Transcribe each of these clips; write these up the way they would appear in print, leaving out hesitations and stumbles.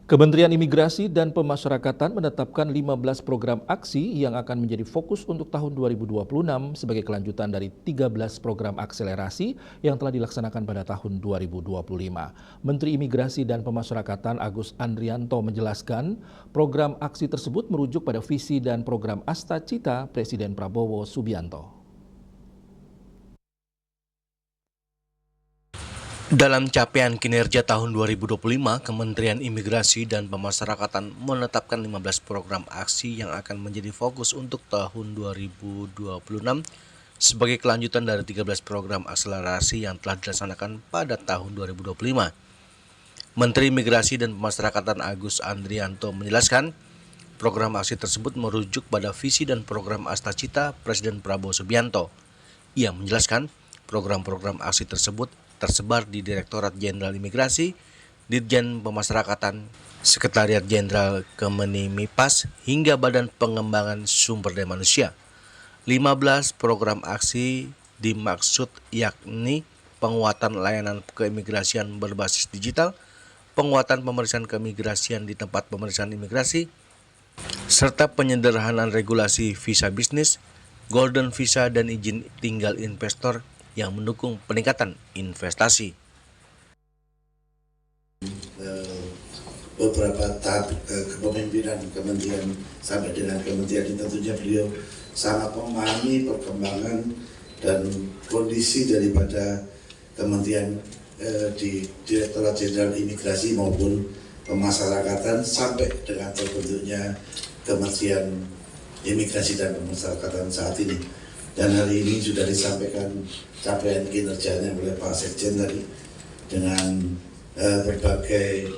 Kementerian Imigrasi dan Pemasyarakatan menetapkan 15 program aksi yang akan menjadi fokus untuk tahun 2026 sebagai kelanjutan dari 13 program akselerasi yang telah dilaksanakan pada tahun 2025. Menteri Imigrasi dan Pemasyarakatan Agus Andrianto menjelaskan, program aksi tersebut merujuk pada visi dan program Asta Cita Presiden Prabowo Subianto. Dalam capaian kinerja tahun 2025, Kementerian Imigrasi dan Pemasyarakatan menetapkan 15 program aksi yang akan menjadi fokus untuk tahun 2026 sebagai kelanjutan dari 13 program akselerasi yang telah dilaksanakan pada tahun 2025. Menteri Imigrasi dan Pemasyarakatan Agus Andrianto menjelaskan, program aksi tersebut merujuk pada visi dan program Asta Cita Presiden Prabowo Subianto. Ia menjelaskan, program-program aksi tersebut tersebar di Direktorat Jenderal Imigrasi, Ditjen Pemasyarakatan, Sekretariat Jenderal Kemenimipas, hingga Badan Pengembangan Sumber Daya Manusia. 15 program aksi dimaksud yakni penguatan layanan keimigrasian berbasis digital, penguatan pemeriksaan keimigrasian di tempat pemeriksaan imigrasi, serta penyederhanaan regulasi visa bisnis, golden visa dan izin tinggal investor yang mendukung peningkatan investasi. Beberapa tahap kepemimpinan kementerian sampai dengan kementerian ini tentunya beliau sangat memahami perkembangan dan kondisi daripada kementerian di Direktorat Jenderal Imigrasi maupun Pemasyarakatan sampai dengan terbentuknya Kementerian Imigrasi dan Pemasyarakatan saat ini. Dan hari ini sudah disampaikan capaian kinerjanya oleh Pak Sekjen tadi dengan berbagai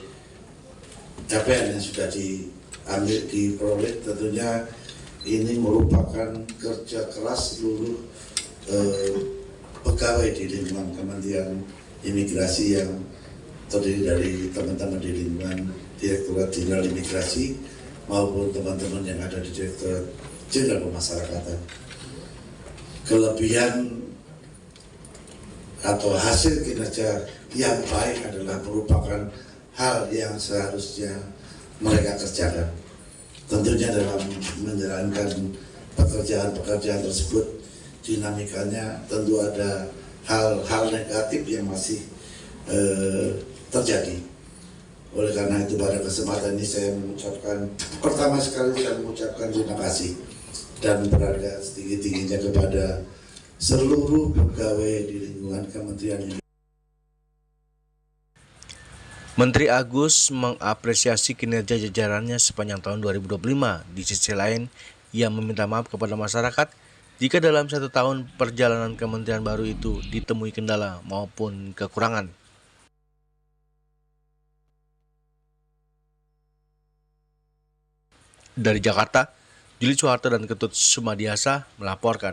capaian yang sudah diperoleh. Tentunya ini merupakan kerja keras seluruh pegawai di lingkungan Kementerian Imigrasi yang terdiri dari teman-teman di lingkungan Direktorat Jenderal Imigrasi maupun teman-teman yang ada di Direktorat Jenderal Pemasyarakatan. Kelebihan atau hasil kinerja yang baik adalah merupakan hal yang seharusnya mereka kerjakan. Tentunya dalam menjalankan pekerjaan-pekerjaan tersebut, dinamikanya tentu ada hal-hal negatif yang masih terjadi. Oleh karena itu pada kesempatan ini saya mengucapkan, pertama sekali saya mengucapkan terima kasih dan berharga setinggi-tingginya kepada seluruh pegawai di lingkungan kementerian ini. Menteri Agus mengapresiasi kinerja jajarannya sepanjang tahun 2025. Di sisi lain, ia meminta maaf kepada masyarakat jika dalam 1 tahun perjalanan kementerian baru itu ditemui kendala maupun kekurangan. Dari Jakarta, Juli Soeharto dan Ketut Sumadiasa melaporkan.